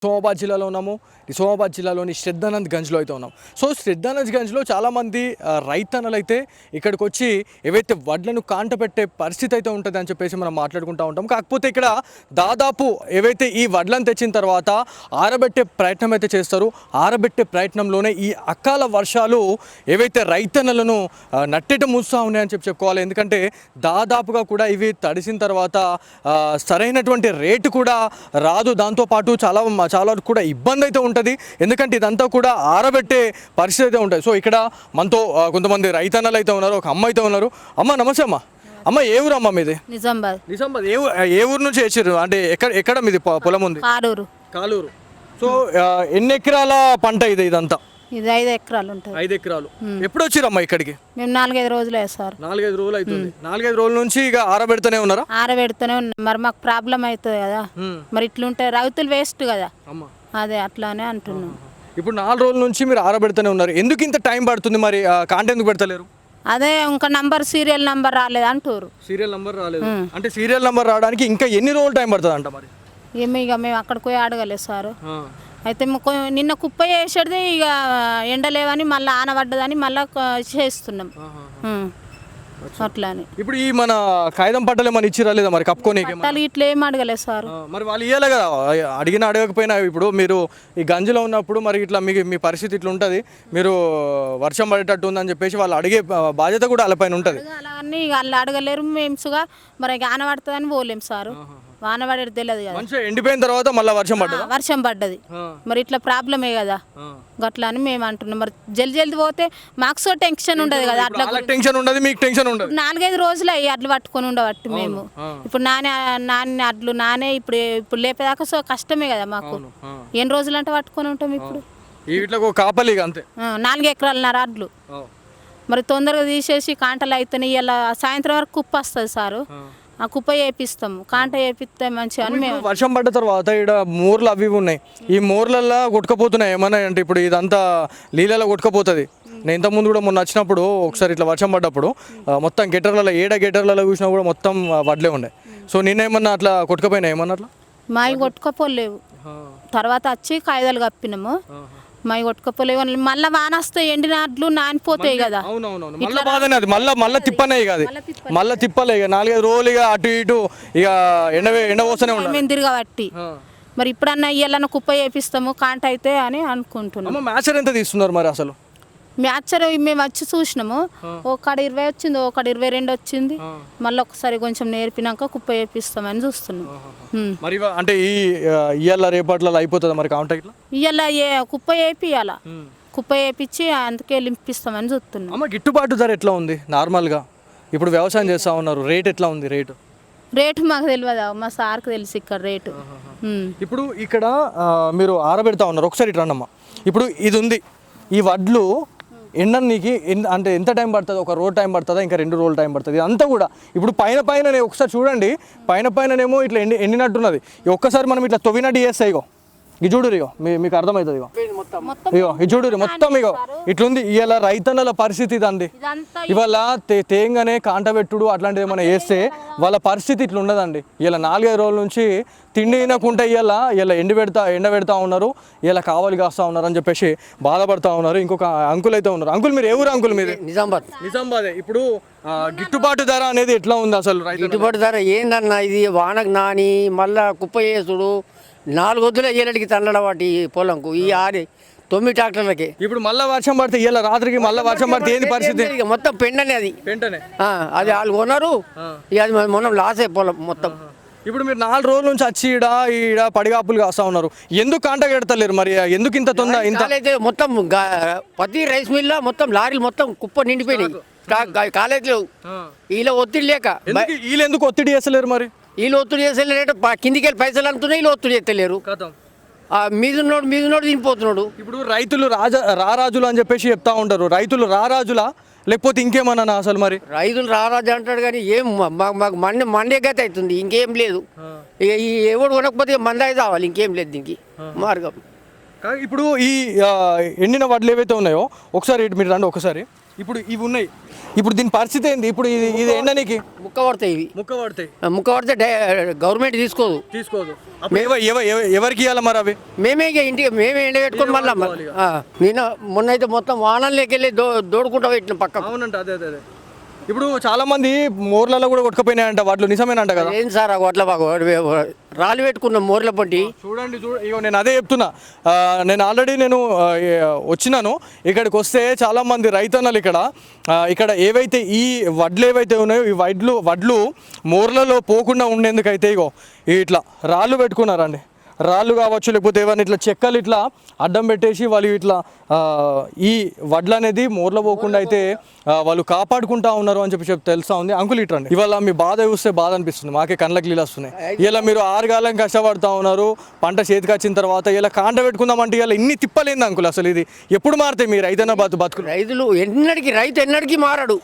నిజామాబాద్ జిల్లాలో ఉన్నాము. నిజామాబాద్ జిల్లాలోని శ్రద్ధానంద్ గంజ్లో అయితే ఉన్నాం. సో శ్రద్ధానంద్ గంజ్లో చాలామంది రైతన్నలు అయితే ఇక్కడికి వచ్చి ఏవైతే వడ్లను కాంటపెట్టే పరిస్థితి అయితే ఉంటుంది అని చెప్పేసి మనం మాట్లాడుకుంటూ ఉంటాం. కాకపోతే ఇక్కడ దాదాపు ఏవైతే ఈ వడ్లను తెచ్చిన తర్వాత ఆరబెట్టే ప్రయత్నం అయితే చేస్తారు. ఆరబెట్టే ప్రయత్నంలోనే ఈ అకాల వర్షాలు ఏవైతే రైతన్నలను నట్టేట మూస్తూ ఉన్నాయని చెప్పుకోవాలి. ఎందుకంటే దాదాపుగా కూడా ఇవి తడిసిన తర్వాత సరైనటువంటి రేటు కూడా రాదు. దాంతోపాటు చాలా కూడా ఇబ్బంది అయితే ఉంటుంది. ఎందుకంటే ఇదంతా కూడా ఆరబెట్టే పరిస్థితి అయితే ఉంటుంది. సో ఇక్కడ మనతో కొంతమంది రైతన్నలు అయితే ఉన్నారు. ఒక అమ్మ అయితే ఉన్నారు. అమ్మ నమస్తే అమ్మ. అమ్మ ఏ ఊరు అమ్మ మీది? నిజామాబాద్. ఏ ఊరు నుంచి వచ్చారు? అంటే ఎక్కడ మీది పొలం ఉంది? కాలూరు. సో ఎన్ని ఎకరాల పంట ఇదంతా? ఇది 5 ఎకరాలు ఉంటుంది. 5 ఎకరాలు. ఎప్పుడు వచ్చిరమ్మా ఇక్కడికి? మేము 4-5 రోజులే సార్. 4-5 రోజులు అవుతుంది. 4-5 రోజుల నుంచి ఇక ఆరబెడుతూనే ఉన్నారా? ఆరబెడుతూనే ఉన్నాం. మరి మాకు ప్రాబ్లం అవుతుంది కదా, మరి ఇట్లుంటే రైతులు వేస్ట్ కదా, అదే అట్లానే అంటున్నాం. ఇప్పుడు 4 రోజుల నుంచి మీరు ఆరబెడుతూనే ఉన్నారు. ఎందుకు ఇంత టైం పడుతుంది? మరి కాంట ఎందుకు పెడతలేరు? అదే ఇంకా సీరియల్ నంబర్ రాలేదు అంటారు. సీరియల్ నంబర్ రాలేదు అంటే సీరియల్ నంబర్ రావడానికి ఇంకా ఎన్ని రోజులు టైం పడుతుంది అంట? మరి ఇక మేము అక్కడికి పోయి అడగలేదు సార్. అయితే నిన్న కుప్ప వేసేది ఇక ఎండలేవని మళ్ళీ ఆనబడ్డదని మళ్ళీ చేస్తున్నాం అట్లాని. ఇప్పుడు ఈ మన కాగితం పట్టలు ఏమైనా ఇచ్చిరా లేదా మరి కప్పుకొని? ఇట్లా ఏం అడగలేదు సార్. మరి వాళ్ళు ఇవ్వాలి కదా, అడగకపోయినా. ఇప్పుడు మీరు ఈ గంజిలో ఉన్నప్పుడు మరి ఇట్లా మీ పరిస్థితి ఇట్లా ఉంటుంది, మీరు వర్షం పడేటట్టు ఉందని చెప్పేసి వాళ్ళు అడిగే బాధ్యత కూడా వాళ్ళపైన ఉంటుంది. అలా అని వాళ్ళు అడగలేరు. మేము మరి ఆనబడుతుందని పోలేం సార్. వాన పడేది తెలియదు కదా. మంచిగా ఎండిపోయిన తర్వాత మళ్ళీ వర్షం పడ్డది. మరి ఇట్లా ప్రాబ్లమే కదా, గట్లా అని మేము అంటున్నాం. మరి జల్ది పోతే మాకు టెన్షన్ ఉండదు కదా. అట్లా టెన్షన్ ఉండదు, మీకు టెన్షన్ ఉండదు. 4-5 రోజులు అయ్యి అడ్లు పట్టుకొని ఉండబట్టి మేము ఇప్పుడు నాని అడ్లు ఇప్పుడు లేపేదాకా సో కష్టమే కదా మాకు. ఎన్ని రోజులు అంటే పట్టుకొని ఉంటాం. ఇప్పుడు కాపలి అంతే 4 ఎకరాలన్నర అడ్లు. మరి తొందరగా తీసేసి కాంటలు అయితేనే ఇలా సాయంత్రం వరకు కుప్ప వస్తుంది సారు. ఆ కుప్ప వేపిస్తాము, కాంట వేపిస్తే మంచిగా. వర్షం పడ్డ తర్వాత ఇక్కడ మోర్లు అవి ఉన్నాయి. ఈ మోర్లల్లో కొట్టుకపోతున్నాయి ఏమన్నా అంటే ఇప్పుడు ఇదంతా నీళ్ళలో కొట్టుకపోతుంది. నేను ఇంతకుముందు కూడా మొన్న వచ్చినప్పుడు ఒకసారి ఇట్లా వర్షం పడ్డప్పుడు మొత్తం గెటర్లలో 7 గెటర్లలో చూసినా కూడా మొత్తం వడ్లే ఉండే. సో నేనేమన్నా అట్లా కొట్టుకపోయినా ఏమన్నా అట్లా? మావి కొట్టుకపోలేవు. తర్వాత వచ్చి కాగితాలు కప్పినాము. మై కొట్టుకపోలేవు. మళ్ళీ వాన వస్తే ఎండిన అడ్లు నానిపోతాయి కదా. మళ్ళీ తిప్పనే కాదు, మళ్ళీ తిప్పలే. 4-5 రోజులు ఇక అటు ఇటు ఇక ఎండ పోస్తూనే ఉంటాం తిరగబట్టి. మరి ఇప్పుడన్నా ఇయ్యాలన్నా కుప్ప వేపిస్తాము కాంట అయితే అని అనుకుంటున్నాం. మ్యాచర్ ఎంత తీస్తున్నారు మరి అసలు? మ్యాచర్ మేము వచ్చి చూసినాము. ఒకడ 20 వచ్చింది, ఒకడ 22 వచ్చింది. మళ్ళీ ఒకసారి కొంచెం నేర్పినాక కుప్ప వేపిస్తామని చూస్తున్నాం. మరి అంటే ఇయ్యాల రేపట్లో అయిపోతుంది మరి కాంటాక్ట్? ఇయ్యాల కుప్ప వేపియాల, కుప్ప వేపించి అందుకే లింపిస్తామని చూస్తున్నాం. అమ్మ గిట్టుబాటు ధర ఎట్లా ఉంది నార్మల్గా? ఇప్పుడు వ్యవసాయం చేస్తా ఉన్నారు, రేట్ ఎట్లా ఉంది? రేటు మాకు తెలియదు, మా సార్కి తెలుసు ఇక్కడ రేటు. ఇప్పుడు ఇక్కడ మీరు ఆరబెడతా ఉన్నారు. ఒకసారి ఇట్లా అన్నమ్మా. ఇప్పుడు ఇది ఉంది, ఈ వడ్లు ఎండనీకి అంటే ఎంత టైం పడుతుంది? ఒక రోజు టైం పడుతుందా, ఇంకా 2 రోజులు టైం పడుతుంది? అంతా కూడా ఇప్పుడు పైన ఒకసారి చూడండి, పైననేమో ఇట్లా ఎండినట్టున్నది. ఒక్కసారి మనం ఇట్లా తొవ్వినట్టు చేస్తాయి. ఇది చూడు, మీకు అర్థమవుతుంది. ఇది చూడు మొత్తం ఇట్లుంది. ఇవాళ రైతన్నల పరిస్థితి ఇదండి. ఇవాళ తేంగానే కాంటబెట్టుడు అట్లాంటిది ఏమైనా వేస్తే వాళ్ళ పరిస్థితి ఇట్లా ఉండదండి. ఇలా 4-5 రోజుల నుంచి తిండి తినకుంటే ఇలా ఎండ పెడతా ఉన్నారు, ఇలా కావాలి కాస్తా ఉన్నారు అని చెప్పేసి బాధపడతా ఉన్నారు. ఇంకొక అంకుల్ అయితే ఉన్నారు. అంకుల్ మీరు ఎవరు అంకుల్? మీది నిజామాబాద్. ఇప్పుడు గిట్టుబాటు ధర అనేది ఎట్లా ఉంది అసలు? గిట్టుబాటు ధర ఏందన్నా, ఇది వానకు నాని మళ్ళా కుప్ప చేసుడు 4 వద్దులే ఏలడికి తన్నడం వాటి పొలంకు ఈ 9 ట్రాక్టర్లకి. ఇప్పుడు మళ్ళీ వర్షం పడితే ఇలా రాత్రికి మళ్ళీ వర్షం పడితే ఏంది పరిస్థితి? మొత్తం పెండనే అది అది వాళ్ళు కొన్నారు. ఇక అది మొన్న లాసే పొలం మొత్తం. ఇప్పుడు మీరు 4 రోజుల నుంచి వచ్చి ఈడ పడిగాపులు కాస్తా ఉన్నారు. ఎందుకు కాంటాక్ట్ పెడతలేరు మరి? ఎందుకు ఇంత తొందర? ఇంత మొత్తం ప్రతి రైస్ మిల్ మొత్తం లారీలు మొత్తం కుప్ప నిండిపోయినాయి. కాలేజీలో వీళ్ళ ఒత్తిడి లేక వీళ్ళు ఎందుకు ఒత్తిడి చేస్తలేరు మరి? వీళ్ళు ఒత్తిడి చేసేలేరు, కిందికి వెళ్ళి పైసలు అంటున్నాయి, వీళ్ళు ఒత్తిడి చేస్తలేరు. మీదున్నోడు తినిపోతున్నాడు. ఇప్పుడు రైతులు రారాజులు అని చెప్పేసి చెప్తా ఉంటారు. రైతులు రారాజులా లేకపోతే ఇంకేమన్నా అసలు? మరి రైతులు రారాజు అంటాడు కానీ ఏం మాకు మండే గత అవుతుంది, ఇంకేం లేదు. ఇక ఈ ఎవడు కొనకపోతే మందాయి కావాలి, ఇంకేం లేదు దీనికి మార్గం. ఇప్పుడు ఈ ఎండిన వడ్లు ఏవైతే ఉన్నాయో ఒకసారి మీరు రండి ఒకసారి. ఇప్పుడు ఇవి ఉన్నాయి, ఇప్పుడు దీని పరిస్థితి ఏంది? ఇప్పుడు ఇది ఎండనికి ముక్క పడతాయి ఇవి, ముక్క పడతాయి, ముక్క పడితే గవర్నమెంట్ తీసుకోదు. ఎవరికి ఇవ్వాలి మరి అవి? మేమే ఇక ఇంటికి మేమే ఎండబెట్టుకొని మళ్ళీ నేను మొన్న అయితే మొత్తం వాహనాల్లోకి వెళ్ళి దోడుకుంటా పెట్టిన పక్క. అవునంట, అదే అదే అదే. ఇప్పుడు చాలా మంది మోర్లలో కూడా కొట్టుకుపోయినాయంట వాటిలో, నిజమేనంట కదా? ఏం సార్ అట్లా బాగా రాళ్ళు పెట్టుకున్నాం మోర్ల పంటి. చూడండి ఇగో నేను అదే చెప్తున్నా. నేను ఆల్రెడీ వచ్చినాను ఇక్కడికి. వస్తే చాలా మంది రైతన్నలు ఇక్కడ ఏవైతే ఈ వడ్లు ఏవైతే ఉన్నాయో ఈ వడ్లు మోర్లలో పోకుండా ఉండేందుకైతే ఇగో ఇట్లా రాళ్ళు పెట్టుకున్నారండి. రాళ్ళు కావచ్చు, లేకపోతే ఏమైనా ఇట్లా చెక్కలు ఇట్లా అడ్డం పెట్టేసి వాళ్ళు ఇట్లా ఈ వడ్లు అనేది మోర్లో పోకుండా అయితే వాళ్ళు కాపాడుకుంటా ఉన్నారు అని చెప్పి తెలుసా ఉంది. అంకుల్ ఇట్రండి, ఇవాళ మీ బాధ చూస్తే బాధ అనిపిస్తుంది, మాకే కళ్ళకి నీళ్ళు వస్తున్నాయి. ఇలా మీరు 6 కాలం కష్టపడతా ఉన్నారు, పంట చేతికి వచ్చిన తర్వాత ఇలా కాంట పెట్టుకుందామంటే ఇలా ఇన్ని తిప్పలేంది అంకుల్. అసలు ఇది ఎప్పుడు మారుతాయి? మీరు రైతన్న బతుకు రైతు ఎన్నడికి మారాడు.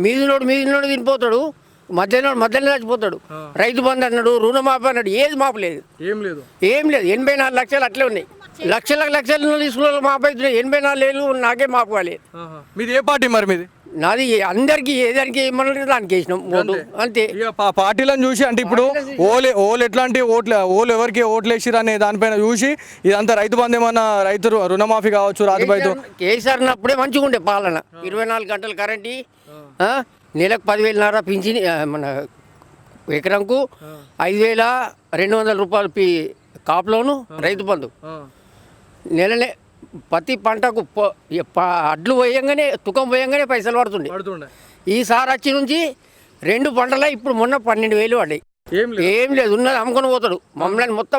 మీదినోడు తినిపోతాడు, మధ్యలో చచ్చిపోతాడు. రైతు బంధు అన్నాడు, రుణమాఫీ అన్నాడు, ఏది మాపలేదు. ఏం లేదు 84 లక్షలు అట్లే ఉన్నాయి. లక్షలు తీసుకున్న మాపు అవుతున్నాయి. 84 ఏళ్ళు నాకే మాపు కాలేదు. మీది ఏ పార్టీ మరి? మీది నాది అందరికి ఏదానికి ఏమన్నా దానికి వేసినాం ఓటు అంతే. పార్టీలను చూసి అంటే ఇప్పుడు ఓలు ఎట్లాంటి ఓట్లు ఎవరికి ఓట్లు వేసిరు అనే దానిపైన చూసి ఇదంతా రైతు బంధు ఏమన్నా రైతు రుణమాఫీ కావచ్చు, రాజుబాయితో కేసీఆర్ అప్పుడే మంచిగా ఉండే పాలన. 24 గంటలు కరెంట్, నెలకు 10,000 పింఛన్, మన ఎకరంకు 5,200 రూపాయలు కాపులోను రైతు బంధు. నెలనే ప్రతి పంటకు అడ్లు పోయంగానే తుకం పోయంగానే పైసలు పడుతుండే. ఈసారి వచ్చి నుంచి 2 పంటల ఇప్పుడు మొన్న 12,000 పడ్డాయి. ఏం లేదు, ఉన్నది అమ్ముకొని పోతాడు. మమ్మల్ని మొత్తం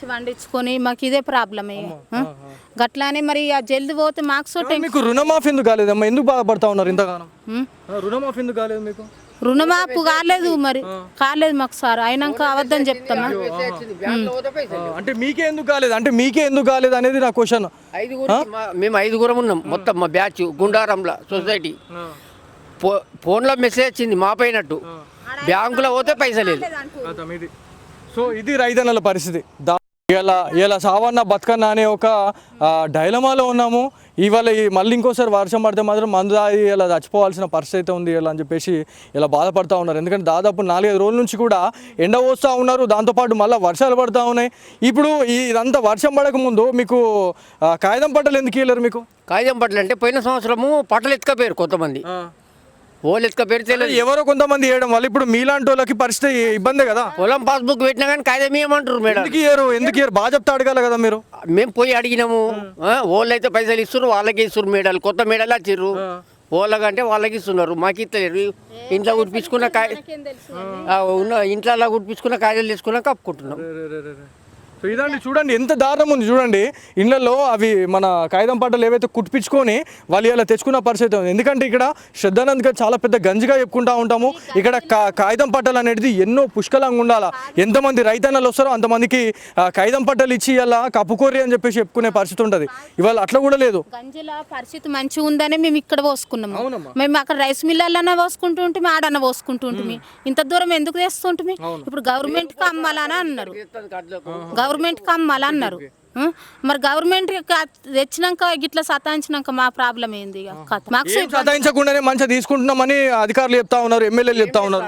వండించుకొని మాకు ఇదే ప్రాబ్లమ్. గట్లానే మరి ఆ జల్ది పోతే మాకు మీకు రుణమాఫీ ఎందుకు కాలేదమ్మా? ఎందుకు బాధపడతా ఉన్నారు ఇంతగానం? రుణమాఫీ ఎందుకు కాలేదు మీకు? రుణమాపు కాలేదు, మరి కాలేదు మాకు సార్. అయినాక అవద్దని చెప్తామా? అంటే మీకే ఎందుకు కాలేదు అనేది నా క్వశ్చన్. మేము 5గురం ఉన్నాం మొత్తం, మా బ్యాచ్ గుండారంలో సొసైటీ. ఫోన్లో మెసేజ్ వచ్చింది మాపైనట్టు, బ్యాంకులో పోతే పైసలు లేదు. సో ఇది రైతన్నల పరిస్థితి. ఇలా సావన్న బతుకన్న అనే ఒక డైలమాలో ఉన్నాము. ఇవాళ మళ్ళీ ఇంకోసారి వర్షం పడితే మాత్రం మందు తాగి ఇలా చచ్చిపోవాల్సిన పరిస్థితి అయితే ఉంది ఇలా అని చెప్పేసి ఇలా బాధపడుతూ ఉన్నారు. ఎందుకంటే దాదాపు 4-5 రోజుల నుంచి కూడా ఎండ పోస్తూ ఉన్నారు, దాంతోపాటు మళ్ళీ వర్షాలు పడుతూ ఉన్నాయి. ఇప్పుడు ఇదంతా వర్షం పడక ముందు మీకు కాగితం పట్టలు ఎందుకు ఇవ్వలేరు? మీకు కాగితం పట్టలు అంటే పోయిన సంవత్సరము పట్టలు ఎత్తుకపోయారు కొంతమంది, ఓళ్ళు ఎత్తుకపోయారు. ఎవరో కొంతమంది వేయడం వల్ల ఇప్పుడు మీలాంటి వాళ్ళకి పరిస్థితి ఇబ్బందే కదా. పొలం పాస్బుక్ పెట్టినా కానీ కాగితం ఇవ్వమంటారు మేడం. ఎందుకు బాగా చెప్తా అడగాలి కదా మీరు. మేము పోయి అడిగినాము, వాళ్ళు అయితే పైసలు ఇస్తున్నారు, వాళ్ళకి ఇస్తున్నారు. మేడాలు కొత్త మేడాలు వచ్చిర్రు, వాళ్ళకంటే వాళ్ళకి ఇస్తున్నారు, మాకు ఇస్తలేరు. ఇంట్లో కుట్టించుకున్న ఇంట్లో కుట్టించుకున్న కాయలు తీసుకున్నా కప్పుకుంటున్నాం. సో ఇదండి, చూడండి ఎంత దారుణం ఉంది. చూడండి ఇళ్లలో అవి మన కాగితం పట్టలు ఏవైతే కుట్టించుకొని వాళ్ళు ఇలా తెచ్చుకున్న పరిస్థితి ఉంది. ఎందుకంటే ఇక్కడ శ్రద్ధానంద్గా చాలా పెద్ద గంజిగా చెప్పుకుంటూ ఉంటాము. ఇక్కడ కాగితం పట్టలు అనేది ఎన్నో పుష్కలంగా ఉండాలా. ఎంతమంది రైతన్నలు వస్తారో అంతమందికి కాగితం పట్టలు ఇచ్చి ఇలా కప్పుకోరి అని చెప్పేసి చెప్పుకునే పరిస్థితి ఉంటుంది. ఇవాళ అట్లా కూడా లేదు. గంజిల పరిస్థితి మంచిగా ఉందని మేము ఇక్కడ పోసుకున్నాము. మేము అక్కడ రైస్ మిల్లర్లన్నా పోసుకుంటూ ఉంటుంది, ఆడన్నా పోసుకుంటూ ఉంటుంది. ఇంత దూరం ఎందుకు తెస్తుంటుంది? ఇప్పుడు గవర్నమెంట్కి అమ్మాలని అన్నారు, గవర్నమెంట్కి అమ్మాలన్నారు. మరి గవర్నమెంట్ తెచ్చినాక గిట్లా సతాయించినాక మా ప్రాబ్లం ఏంది? మాకు సతాయించకుండానే మంచిగా తీసుకుంటున్నామని అధికారులు చెప్తా ఉన్నారు, ఎమ్మెల్యేలు చెప్తా ఉన్నారు.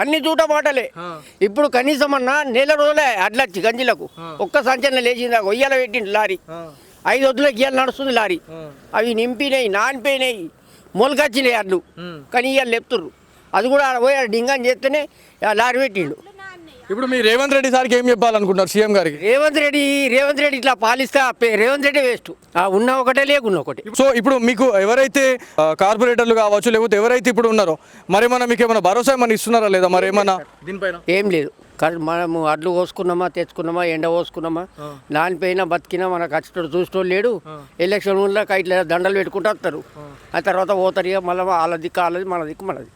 అన్ని జూట మాటలే. ఇప్పుడు కనీసం అన్న నెల రోజులే అడ్లచ్చి గంజిలకు ఒక్క సంచలనం లేచిందా, ఒయ్యాల పెట్టింది లారీ. 5 వద్దులకి ఇవాళ నడుస్తుంది లారీ. అవి నింపినాయి, నానిపోయినాయి, మొలకొచ్చినాయి అడ్లు, కానీ ఇవాళ లేపుతుర్రు. అది కూడా పోయి డింగని చేస్తేనే లారీ పెట్టిండు. ఇప్పుడు మీ రేవంత్ రెడ్డి సార్కి ఏం చెప్పాలనుకుంటున్నారు? సీఎం గారికి రేవంత్ రెడ్డి ఇట్లా పాలిస్తే రేవంత్ రెడ్డి వేస్ట్. ఉన్న ఒకటే లేకున్నా ఒకటి. సో ఇప్పుడు మీకు ఎవరైతే కార్పొరేటర్లు కావచ్చు, లేకపోతే ఎవరైతే ఇప్పుడు ఉన్నారో మరి మీకు ఏమైనా భరోసా ఏమైనా ఇస్తున్నారా లేదా? మరి ఏమన్నా దీనిపైన ఏం లేదు. మనము అడ్లు కోసుకున్నామా, తెచ్చుకున్నామా, ఎండ కోసుకున్నామా, నానిపోయినా బతికినా మనకు వచ్చేటోడు చూసేటోడు లేడు. ఎలక్షన్ ఊళ్ళో ఇట్లా దండలు పెట్టుకుంటూ వస్తారు, ఆ తర్వాత పోతారు. ఇక మళ్ళీ వాళ్ళ దిక్కు వాళ్ళది, మన దిక్కు మనది.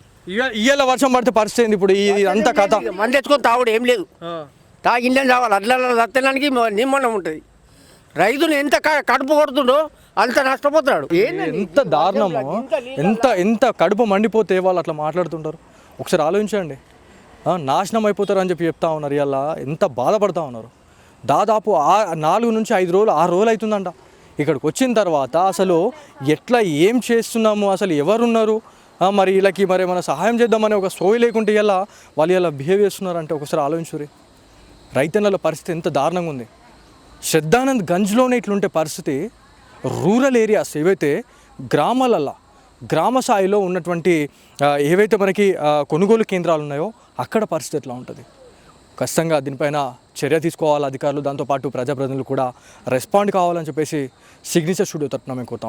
ఇవాళ వర్షం పడితే పరిస్థితి ఏంది? ఇప్పుడు అంతా కథ మంది తెచ్చుకొని తాగుడు ఏం లేదు, తాగి ఇంట్లో తావాలి. అడ్ల తత్తడానికి నిమ్మనం ఉంటుంది. రైతులు ఎంత కడుపు కొడుతుండో అంత నష్టపోతాడు. ఎంత దారుణమో, ఎంత కడుపు మండిపోతే వాళ్ళు అట్లా మాట్లాడుతుంటారు. ఒకసారి ఆలోచించండి. నాశనం అయిపోతారు అని చెప్పి చెప్తా ఉన్నారు. ఇలా ఎంత బాధపడతా ఉన్నారు. దాదాపు 4 నుంచి 5 రోజులు 6 రోజులు అవుతుందంట. ఇక్కడికి వచ్చిన తర్వాత అసలు ఎట్లా ఏం చేస్తున్నాము, అసలు ఎవరున్నారు, మరి వీళ్ళకి మరి మన సహాయం చేద్దామని ఒక సోయి లేకుంటే ఇలా వాళ్ళు ఇలా బిహేవ్ చేస్తున్నారంటే ఒకసారి ఆలోచించురి. రైతన్నల పరిస్థితి ఎంత దారుణంగా ఉంది. శ్రద్ధానంద్ గంజ్లోనే ఇట్లుంటే పరిస్థితి రూరల్ ఏరియాస్ ఏవైతే గ్రామాలల్లో గ్రామ స్థాయిలో ఉన్నటువంటి ఏవైతే మనకి కొనుగోలు కేంద్రాలు ఉన్నాయో అక్కడ పరిస్థితి ఎట్లా ఉంటుంది. ఖచ్చితంగా దీనిపైన చర్య తీసుకోవాలి అధికారులు, దాంతోపాటు ప్రజాప్రతినిధులు కూడా రెస్పాండ్ కావాలని చెప్పేసి సిగ్నేచర్ స్టూడియో తరపున మేము కోరుతా ఉన్నాం.